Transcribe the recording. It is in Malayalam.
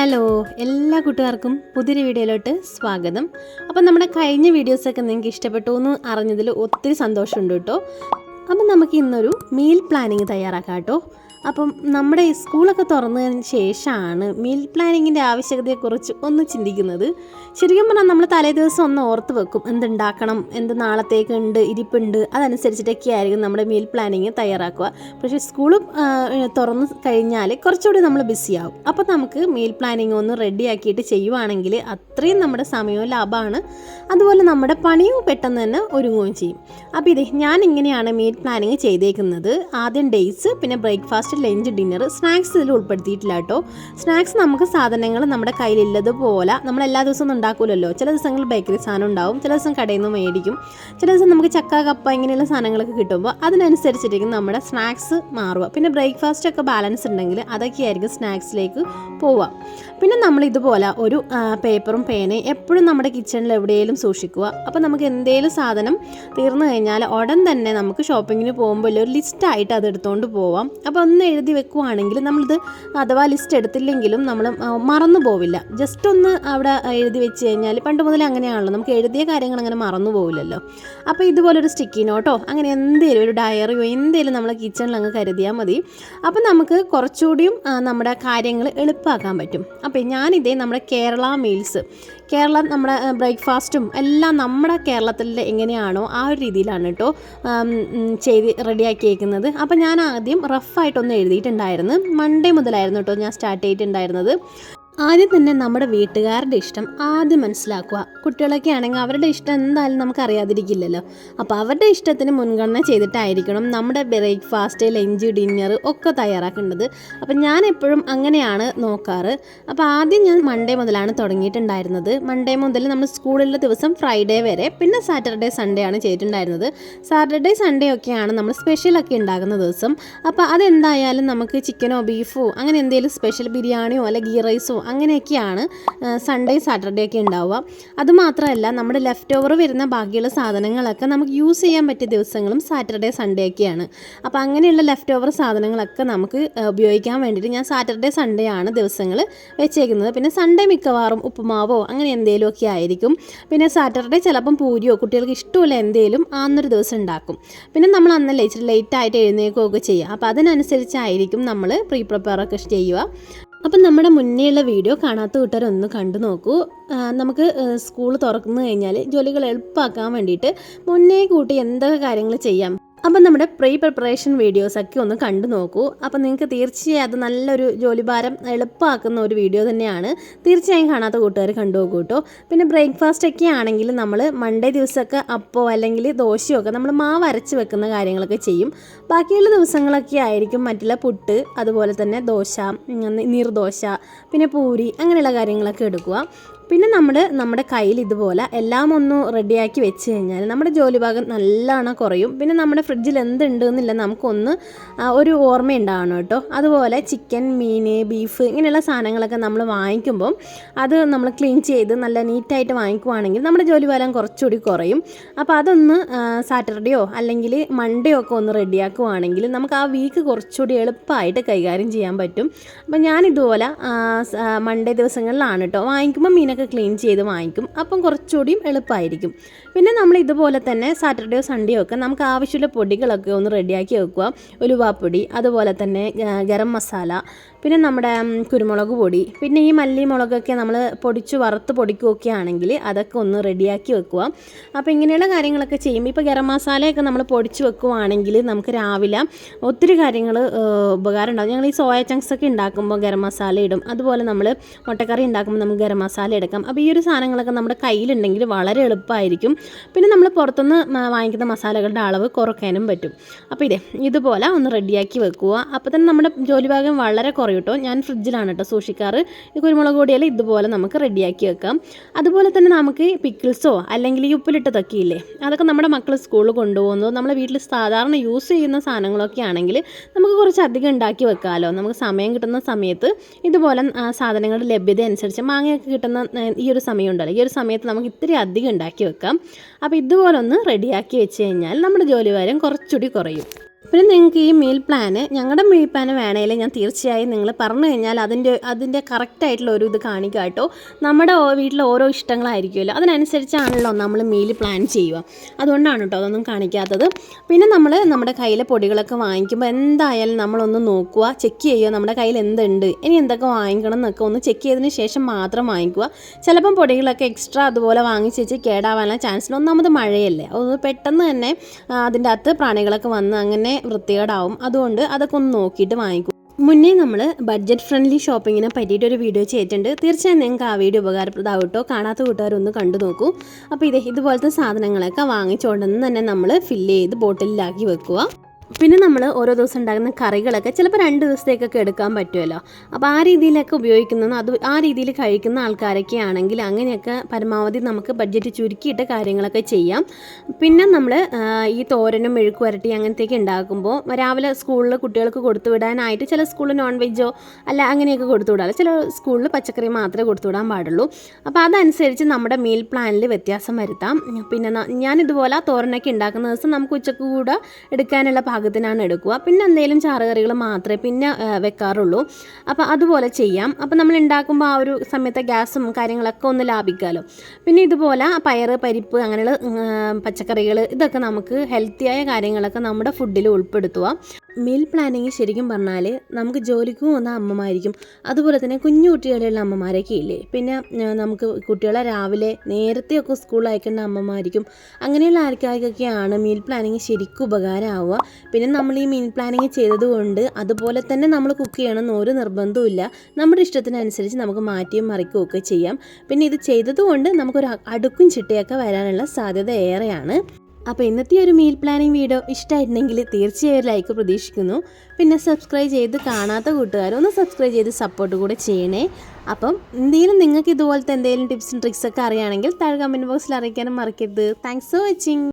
ഹലോ എല്ലാ കൂട്ടുകാർക്കും പുതിയൊരു വീഡിയോയിലോട്ട് സ്വാഗതം. അപ്പം നമ്മുടെ കഴിഞ്ഞ വീഡിയോസൊക്കെ നിങ്ങൾക്ക് ഇഷ്ടപ്പെട്ടു എന്ന് അറിഞ്ഞതിൽ ഒത്തിരി സന്തോഷമുണ്ട് കേട്ടോ. അപ്പം നമുക്ക് ഇന്നൊരു മീൽ പ്ലാനിങ് തയ്യാറാക്കാം കേട്ടോ. അപ്പം നമ്മുടെ സ്കൂളൊക്കെ തുറന്നതിന് ശേഷമാണ് മീൽ പ്ലാനിങ്ങിൻ്റെ ആവശ്യകതയെക്കുറിച്ച് ഒന്ന് ചിന്തിക്കുന്നത്. ശരിക്കും പറഞ്ഞാൽ നമ്മൾ തലേ ദിവസം ഒന്ന് ഓർത്ത് വെക്കും, എന്തുണ്ടാക്കണം, എന്ത് നാളത്തേക്ക് ഉണ്ട്, ഇരിപ്പുണ്ട്, അതനുസരിച്ചിട്ടൊക്കെ ആയിരിക്കും നമ്മുടെ മീൽ പ്ലാനിങ് തയ്യാറാക്കുക. പക്ഷേ സ്കൂൾ തുറന്ന് കഴിഞ്ഞാൽ കുറച്ചുകൂടി നമ്മൾ ബിസിയാവും. അപ്പോൾ നമുക്ക് മീൽ പ്ലാനിങ് ഒന്ന് റെഡിയാക്കിയിട്ട് ചെയ്യുവാണെങ്കിൽ അത്രയും നമ്മുടെ സമയവും ലാഭമാണ്, അതുപോലെ നമ്മുടെ പണിയും പെട്ടെന്ന് തന്നെ ഒരുങ്ങുകയും ചെയ്യും. അപ്പോൾ ഞാൻ ഇങ്ങനെയാണ് മീൽ പ്ലാനിങ് ചെയ്തേക്കുന്നത്. ആദ്യം ഡേയ്സ്, പിന്നെ ബ്രേക്ക്ഫാസ്റ്റ്, ലഞ്ച്, ഡിന്നർ, സ്നാക്സ് ഇതിൽ ഉൾപ്പെടുത്തിയിട്ടില്ല കേട്ടോ. സ്നാക്സ് നമുക്ക് സാധനങ്ങൾ നമ്മുടെ കയ്യിലുള്ളതുപോലെ നമ്മൾ എല്ലാ ദിവസവും ഒന്നും ഉണ്ടാക്കില്ലല്ലോ. ചില ദിവസങ്ങൾ ബേക്കറി സാധനം ഉണ്ടാവും, ചില ദിവസം കടയിൽ നിന്ന് മേടിക്കും, ചില ദിവസം നമുക്ക് ചക്ക, കപ്പ ഇങ്ങനെയുള്ള സാധനങ്ങളൊക്കെ കിട്ടുമ്പോൾ അതിനനുസരിച്ചിരിക്കും നമ്മുടെ സ്നാക്സ് മാറുക. പിന്നെ ബ്രേക്ക്ഫാസ്റ്റ് ഒക്കെ ബാലൻസ് ഉണ്ടെങ്കിൽ അതൊക്കെയായിരിക്കും സ്നാക്സിലേക്ക് പോവുക. പിന്നെ നമ്മൾ ഇതുപോലെ ഒരു പേപ്പറും പേനയും എപ്പോഴും നമ്മുടെ കിച്ചണിൽ എവിടെയെങ്കിലും സൂക്ഷിക്കുക. അപ്പോൾ നമുക്ക് എന്തെങ്കിലും സാധനം തീർന്നു കഴിഞ്ഞാൽ ഉടൻ തന്നെ നമുക്ക് ഷോപ്പിങ്ങിന് പോകുമ്പോൾ ഒരു ലിസ്റ്റായിട്ട് അത് എടുത്തുകൊണ്ട് പോവാം. അപ്പോൾ ഒന്ന് എഴുതി വെക്കുവാണെങ്കിൽ നമ്മളിത് അഥവാ ലിസ്റ്റ് എടുത്തില്ലെങ്കിലും നമ്മൾ മറന്നു പോവില്ല. ജസ്റ്റ് ഒന്ന് അവിടെ എഴുതി വെച്ച് കഴിഞ്ഞാൽ പണ്ട് മുതലേ അങ്ങനെയാണല്ലോ, നമുക്ക് എഴുതിയ കാര്യങ്ങൾ അങ്ങനെ മറന്നു പോവില്ലല്ലോ. അപ്പോൾ ഇതുപോലൊരു സ്റ്റിക്കി നോട്ടോ അങ്ങനെ എന്തെങ്കിലും ഒരു ഡയറിയോ എന്തെങ്കിലും നമ്മൾ കിച്ചണിൽ അങ്ങ് കരുതിയാൽ മതി. അപ്പം നമുക്ക് കുറച്ചുകൂടിയും നമ്മുടെ കാര്യങ്ങൾ എളുപ്പമാക്കാൻ പറ്റും. അപ്പോൾ ഞാനിതേ നമ്മുടെ കേരള മീൽസ്, കേരളം നമ്മുടെ ബ്രേക്ക്ഫാസ്റ്റും എല്ലാം നമ്മുടെ കേരളത്തിൽ എങ്ങനെയാണോ ആ ഒരു രീതിയിലാണ് കേട്ടോ ചെയ്ത് റെഡിയാക്കിയേക്കുന്നത്. അപ്പോൾ ഞാൻ ആദ്യം റഫായിട്ടൊന്ന് എഴുതിയിട്ടുണ്ടായിരുന്നു. മൺഡേ മുതലായിരുന്നു കേട്ടോ ഞാൻ സ്റ്റാർട്ട് ചെയ്തിട്ടുണ്ടായിരുന്നത്. ആദ്യം തന്നെ നമ്മുടെ വീട്ടുകാരുടെ ഇഷ്ടം ആദ്യം മനസ്സിലാക്കുക. കുട്ടികളൊക്കെ ആണെങ്കിൽ അവരുടെ ഇഷ്ടം എന്തായാലും നമുക്ക് അറിയാതിരിക്കില്ലല്ലോ. അപ്പോൾ അവരുടെ ഇഷ്ടത്തിന് മുൻഗണന ചെയ്തിട്ടായിരിക്കണം നമ്മുടെ ബ്രേക്ക്ഫാസ്റ്റ്, ലഞ്ച്, ഡിന്നർ ഒക്കെ തയ്യാറാക്കേണ്ടത്. അപ്പം ഞാൻ എപ്പോഴും അങ്ങനെയാണ് നോക്കാറ്. അപ്പോൾ ആദ്യം ഞാൻ മൺഡേ മുതലാണ് തുടങ്ങിയിട്ടുണ്ടായിരുന്നത്. മൺഡേ മുതൽ നമ്മൾ സ്കൂളിലെ ദിവസം ഫ്രൈഡേ വരെ, പിന്നെ സാറ്റർഡേ സൺഡേ ആണ് ചെയ്തിട്ടുണ്ടായിരുന്നത്. സാറ്റർഡേ സൺഡേ ഒക്കെയാണ് നമ്മൾ സ്പെഷ്യലൊക്കെ ഉണ്ടാക്കുന്ന ദിവസം. അപ്പോൾ അതെന്തായാലും നമുക്ക് ചിക്കനോ ബീഫോ അങ്ങനെ എന്തെങ്കിലും സ്പെഷ്യൽ ബിരിയാണിയോ അല്ല ഗീ റൈസോ അങ്ങനെയൊക്കെയാണ് സൺഡേ സാറ്റർഡേ ഒക്കെ ഉണ്ടാവുക. അതുമാത്രമല്ല നമ്മുടെ ലെഫ്റ്റ് ഓവർ വരുന്ന ബാക്കിയുള്ള സാധനങ്ങളൊക്കെ നമുക്ക് യൂസ് ചെയ്യാൻ പറ്റിയ ദിവസങ്ങളും സാറ്റർഡേ സൺഡേ ഒക്കെയാണ്. അപ്പോൾ അങ്ങനെയുള്ള ലെഫ്റ്റ് ഓവർ സാധനങ്ങളൊക്കെ നമുക്ക് ഉപയോഗിക്കാൻ വേണ്ടിയിട്ട് ഞാൻ സാറ്റർഡേ സൺഡേ ആണ് ദിവസങ്ങൾ വെച്ചേക്കുന്നത്. പിന്നെ സൺഡേ മിക്കവാറും ഉപ്പുമാവോ അങ്ങനെ എന്തെങ്കിലുമൊക്കെ ആയിരിക്കും. പിന്നെ സാറ്റർഡേ ചിലപ്പം പൂരിയോ കുട്ടികൾക്ക് ഇഷ്ടമുള്ള എന്തെങ്കിലും അന്നൊരു ദിവസം ഉണ്ടാക്കും. പിന്നെ നമ്മൾ അന്നല്ലേ ഇച്ചിരി ലേറ്റായിട്ട് എഴുന്നേൽക്കുകയൊക്കെ ചെയ്യുക. അപ്പോൾ അതിനനുസരിച്ചായിരിക്കും നമ്മൾ പ്രിപ്പയറൊക്കെ ചെയ്യുക. അപ്പം നമ്മുടെ മുന്നേയുള്ള വീഡിയോ കാണാത്ത കൂട്ടരൊന്ന് കണ്ടു നോക്കൂ. നമുക്ക് സ്കൂൾ തുറക്കുന്നു കഴിഞ്ഞാൽ ജോലികൾ എളുപ്പമാക്കാൻ വേണ്ടിയിട്ട് മുന്നേ കൂട്ടി എന്തൊക്കെ കാര്യങ്ങൾ ചെയ്യാം. അപ്പം നമ്മുടെ പ്രിപ്പറേഷൻ വീഡിയോസൊക്കെ ഒന്ന് കണ്ടു നോക്കൂ. അപ്പം നിങ്ങൾക്ക് തീർച്ചയായും അത് നല്ലൊരു ജോലിഭാരം എളുപ്പമാക്കുന്ന ഒരു വീഡിയോ തന്നെയാണ്. തീർച്ചയായും കാണാത്ത കൂട്ടുകാർ കണ്ടു നോക്കൂ കേട്ടോ. പിന്നെ ബ്രേക്ക്ഫാസ്റ്റ് ഒക്കെ ആണെങ്കിൽ നമ്മൾ മൺഡേ ദിവസമൊക്കെ അപ്പോ അല്ലെങ്കിൽ ദോശയോ ഒക്കെ നമ്മൾ മാവ് അരച്ച് വെക്കുന്ന കാര്യങ്ങളൊക്കെ ചെയ്യും. ബാക്കിയുള്ള ദിവസങ്ങളൊക്കെ ആയിരിക്കും മറ്റുള്ള പുട്ട്, അതുപോലെ തന്നെ ദോശ, നീർദോശ, പിന്നെ പൂരി അങ്ങനെയുള്ള കാര്യങ്ങളൊക്കെ എടുക്കുക. പിന്നെ നമ്മുടെ കയ്യിൽ ഇതുപോലെ എല്ലാം ഒന്ന് റെഡിയാക്കി വെച്ച് കഴിഞ്ഞാൽ നമ്മുടെ ജോലി ഭാഗം നല്ലോണം കുറയും. പിന്നെ നമ്മുടെ ഫ്രിഡ്ജിൽ എന്തുണ്ട് എന്നില്ല നമുക്കൊന്ന് ഒരു ഓർമ്മയുണ്ടാവണം കേട്ടോ. അതുപോലെ ചിക്കൻ, മീൻ, ബീഫ് ഇങ്ങനെയുള്ള സാധനങ്ങളൊക്കെ നമ്മൾ വാങ്ങിക്കുമ്പം അത് നമ്മൾ ക്ലീൻ ചെയ്ത് നല്ല നീറ്റായിട്ട് വാങ്ങിക്കുവാണെങ്കിൽ നമ്മുടെ ജോലി ഭാരം കുറച്ചുകൂടി കുറയും. അപ്പോൾ അതൊന്ന് സാറ്റർഡേയോ അല്ലെങ്കിൽ മൺഡേ ഒക്കെ ഒന്ന് റെഡിയാക്കുവാണെങ്കിൽ നമുക്ക് ആ വീക്ക് കുറച്ചുകൂടി എളുപ്പമായിട്ട് കൈകാര്യം ചെയ്യാൻ പറ്റും. അപ്പോൾ ഞാനിതുപോലെ മൺഡേ ദിവസങ്ങളിലാണ് കേട്ടോ വാങ്ങിക്കുമ്പോൾ മീനൊക്കെ ക്ലീൻ ചെയ്ത് വാങ്ങിക്കും. അപ്പം കുറച്ചുകൂടിയും എളുപ്പമായിരിക്കും. പിന്നെ നമ്മൾ ഇതുപോലെ തന്നെ സാറ്റർഡേയോ സൺഡേയോ ഒക്കെ നമുക്ക് ആവശ്യമുള്ള പൊടികളൊക്കെ ഒന്ന് റെഡിയാക്കി വെക്കുക. ഉലുവാപ്പൊടി, അതുപോലെ തന്നെ ഗരം മസാല, പിന്നെ നമ്മുടെ കുരുമുളക് പൊടി, പിന്നെ ഈ മല്ലി മുളകൊക്കെ നമ്മൾ വറുത്ത് പൊടിക്കുകയൊക്കെ ആണെങ്കിൽ അതൊക്കെ ഒന്ന് റെഡിയാക്കി വെക്കുക. അപ്പോൾ ഇങ്ങനെയുള്ള കാര്യങ്ങളൊക്കെ ചെയ്യുമ്പോൾ ഇപ്പോൾ ഗരം മസാലയൊക്കെ നമ്മൾ പൊടിച്ച് വെക്കുവാണെങ്കിൽ നമുക്ക് രാവിലെ ഒത്തിരി കാര്യങ്ങൾ ഉപകാരം ഉണ്ടാകും. ഞങ്ങൾ ഈ സോയ ചങ്ക്സ് ഒക്കെ ഉണ്ടാക്കുമ്പോൾ ഗരം മസാല ഇടും. അതുപോലെ നമ്മൾ മുട്ടക്കറി ഉണ്ടാക്കുമ്പോൾ നമുക്ക് ഗരം മസാല എടുക്കാം. അപ്പോൾ ഈ ഒരു സാധനങ്ങളൊക്കെ നമ്മുടെ കയ്യിലുണ്ടെങ്കിൽ വളരെ എളുപ്പമായിരിക്കും. പിന്നെ നമ്മൾ പുറത്തുനിന്ന് വാങ്ങിക്കുന്ന മസാലകളുടെ അളവ് കുറയ്ക്കാനും പറ്റും. അപ്പോൾ ഇതുപോലെ ഒന്ന് റെഡിയാക്കി വെക്കുക. അപ്പോൾ തന്നെ നമ്മുടെ ജോലി ഭാഗം വളരെ കുറയും കേട്ടോ. ഞാൻ ഫ്രിഡ്ജിലാണ് കേട്ടോ സൂക്ഷിക്കാറ്. ഈ കുരുമുളക് പൊടിയെല്ലാം ഇതുപോലെ നമുക്ക് റെഡിയാക്കി വെക്കാം. അതുപോലെ തന്നെ നമുക്ക് പിക്കിൾസോ അല്ലെങ്കിൽ ഈ ഉപ്പിലിട്ടതൊക്കെ ഇല്ലേ, അതൊക്കെ നമ്മുടെ മക്കൾ സ്കൂളിൽ കൊണ്ടുപോകുന്നത് നമ്മുടെ വീട്ടിൽ സാധാരണ യൂസ് ചെയ്യുന്ന സാധനങ്ങളൊക്കെ ആണെങ്കിൽ നമുക്ക് കുറച്ച് അധികം ഉണ്ടാക്കി വെക്കാമല്ലോ. നമുക്ക് സമയം കിട്ടുന്ന സമയത്ത് ഇതുപോലെ സാധനങ്ങളുടെ ലഭ്യത അനുസരിച്ച് മാങ്ങയൊക്കെ കിട്ടുന്ന ഈ ഒരു സമയം ഉണ്ടല്ലോ, ഈ ഒരു സമയത്ത് നമുക്ക് ഇത്തിരി അധികം ഉണ്ടാക്കി വെക്കാം. അപ്പോൾ ഇതുപോലെ ഒന്ന് റെഡിയാക്കി വെച്ച് കഴിഞ്ഞാൽ നമ്മുടെ ജോലി ഭാരം കുറച്ചുകൂടി കുറയും. പിന്നെ നിങ്ങൾക്ക് ഈ മീൽ പ്ലാന് ഞങ്ങളുടെ മീൽ പ്ലാന് വേണമെങ്കിൽ ഞാൻ തീർച്ചയായും നിങ്ങൾ പറഞ്ഞു കഴിഞ്ഞാൽ അതിൻ്റെ കറക്റ്റായിട്ടുള്ള ഒരു ഇത് കാണിക്കുക കേട്ടോ. നമ്മുടെ വീട്ടിൽ ഓരോ ഇഷ്ടങ്ങളായിരിക്കുമല്ലോ, അതിനനുസരിച്ചാണല്ലോ നമ്മൾ മീൽ പ്ലാൻ ചെയ്യുക. അതുകൊണ്ടാണ് കേട്ടോ അതൊന്നും കാണിക്കാത്തത്. പിന്നെ നമ്മൾ നമ്മുടെ കയ്യിലെ പൊടികളൊക്കെ വാങ്ങിക്കുമ്പോൾ എന്തായാലും നമ്മളൊന്ന് നോക്കുക, ചെക്ക് ചെയ്യുക നമ്മുടെ കയ്യിൽ എന്തുണ്ട്, ഇനി എന്തൊക്കെ വാങ്ങിക്കണം എന്നൊക്കെ ഒന്ന് ചെക്ക് ചെയ്തതിന് ശേഷം മാത്രം വാങ്ങിക്കുക. ചിലപ്പം പൊടികളൊക്കെ എക്സ്ട്രാ അതുപോലെ വാങ്ങിച്ച് വെച്ച് കേടാവാനുള്ള ചാൻസിൽ ഒന്നാമത് മഴയല്ലേ, അത് പെട്ടെന്ന് തന്നെ അതിൻ്റെ അകത്ത് പ്രാണികളൊക്കെ വന്ന് അങ്ങനെ വൃത്തികേടാവും. അതുകൊണ്ട് അതൊക്കെ ഒന്ന് നോക്കിയിട്ട് വാങ്ങിക്കും. മുന്നേ നമ്മൾ ബഡ്ജറ്റ് ഫ്രണ്ട്ലി ഷോപ്പിങ്ങിനെ പറ്റിയിട്ടൊരു വീഡിയോ ചെയ്തിട്ടുണ്ട്. തീർച്ചയായും നിങ്ങൾക്ക് ആ വീഡിയോ ഉപകാരപ്രദമാവും കേട്ടോ. കാണാത്ത കൂട്ടുകാരൊന്ന് കണ്ടു നോക്കൂ. അപ്പോൾ ഇതുപോലത്തെ സാധനങ്ങളൊക്കെ വാങ്ങിച്ചുകൊണ്ടെന്ന് തന്നെ നമ്മൾ ഫില്ല് ചെയ്ത് ബോട്ടിലാക്കി വെക്കുക. പിന്നെ നമ്മൾ ഓരോ ദിവസം ഉണ്ടാകുന്ന കറികളൊക്കെ ചിലപ്പോൾ 2 ദിവസത്തേക്കൊക്കെ എടുക്കാൻ പറ്റുമല്ലോ. അപ്പോൾ ആ രീതിയിലൊക്കെ ഉപയോഗിക്കുന്ന ആ രീതിയിൽ കഴിക്കുന്ന ആൾക്കാരൊക്കെ ആണെങ്കിൽ അങ്ങനെയൊക്കെ പരമാവധി നമുക്ക് ബഡ്ജറ്റ് ചുരുക്കിയിട്ട് കാര്യങ്ങളൊക്കെ ചെയ്യാം. പിന്നെ നമ്മൾ ഈ തോരനും മെഴുക്ക് വരട്ടി അങ്ങനത്തെയൊക്കെ ഉണ്ടാക്കുമ്പോൾ രാവിലെ സ്കൂളിൽ കുട്ടികൾക്ക് കൊടുത്തു വിടാനായിട്ട് ചില സ്കൂളിൽ നോൺ വെജോ അല്ല അങ്ങനെയൊക്കെ കൊടുത്തു വിടാമല്ലോ, ചില സ്കൂളിൽ പച്ചക്കറി മാത്രമേ കൊടുത്തു വിടാൻ പാടുള്ളൂ. അപ്പോൾ അതനുസരിച്ച് നമ്മുടെ മീൽ പ്ലാനിൽ വ്യത്യാസം വരുത്താം. പിന്നെ ഞാനിതുപോലെ തോരനൊക്കെ ഉണ്ടാക്കുന്ന ദിവസം നമുക്ക് ഉച്ചക്ക് കൂടെ എടുക്കാനുള്ള പാകത്തിനാണ് എടുക്കുക. പിന്നെ എന്തെങ്കിലും ചാറുകറികൾ മാത്രമേ പിന്നെ വെക്കാറുള്ളൂ. അപ്പോൾ അതുപോലെ ചെയ്യാം. അപ്പോൾ നമ്മൾ ഉണ്ടാക്കുമ്പോൾ ആ ഒരു സമയത്തെ ഗ്യാസും കാര്യങ്ങളൊക്കെ ഒന്ന് ലാഭിക്കാമല്ലോ. പിന്നെ ഇതുപോലെ പയറ്, പരിപ്പ് അങ്ങനെയുള്ള പച്ചക്കറികൾ ഇതൊക്കെ നമുക്ക് ഹെൽത്തിയായ കാര്യങ്ങളൊക്കെ നമ്മുടെ ഫുഡിൽ ഉൾപ്പെടുത്തുക. മീൽ പ്ലാനിങ് ശരിക്കും പറഞ്ഞാൽ നമുക്ക് ജോലിക്ക് പോകുന്ന അമ്മമാരിക്കും അതുപോലെ തന്നെ കുഞ്ഞു കുട്ടികളുള്ള അമ്മമാരൊക്കെ ഇല്ലേ, പിന്നെ നമുക്ക് കുട്ടികളെ രാവിലെ നേരത്തെയൊക്കെ സ്കൂളിൽ അയക്കേണ്ട അമ്മമാരിക്കും അങ്ങനെയുള്ള ആൾക്കാർക്കൊക്കെയാണ് മീൽ പ്ലാനിങ് ശരിക്കും ഉപകാരമാവുക. പിന്നെ നമ്മൾ ഈ മീൽ പ്ലാനിങ് ചെയ്തതുകൊണ്ട് അതുപോലെ തന്നെ നമ്മൾ കുക്ക് ചെയ്യണമെന്ന് ഒരു നിർബന്ധവും ഇല്ല. നമ്മുടെ ഇഷ്ടത്തിനനുസരിച്ച് നമുക്ക് മാറ്റിയും മറിക്കുകയും ഒക്കെ ചെയ്യാം. പിന്നെ ഇത് ചെയ്തതുകൊണ്ട് നമുക്കൊരു അടുക്കും ചിട്ടയൊക്കെ വരാനുള്ള സാധ്യത ഏറെയാണ്. അപ്പോൾ ഇന്നത്തെ ഒരു മീൽ പ്ലാനിങ് വീഡിയോ ഇഷ്ടമായിട്ടുണ്ടെങ്കിൽ തീർച്ചയായും ലൈക്ക് പ്രതീക്ഷിക്കുന്നു. പിന്നെ സബ്സ്ക്രൈബ് ചെയ്ത് കാണാത്ത കൂട്ടുകാർ ഒന്ന് സബ്സ്ക്രൈബ് ചെയ്ത് സപ്പോർട്ട് കൂടെ ചെയ്യണേ. അപ്പം എന്തെങ്കിലും നിങ്ങൾക്ക് ഇതുപോലത്തെ എന്തെങ്കിലും ടിപ്സും ട്രിക്സൊക്കെ അറിയുകയാണെങ്കിൽ താഴെ കമൻറ്റ് ബോക്സിൽ അറിയിക്കാനും മറക്കരുത്. Thanks for watching.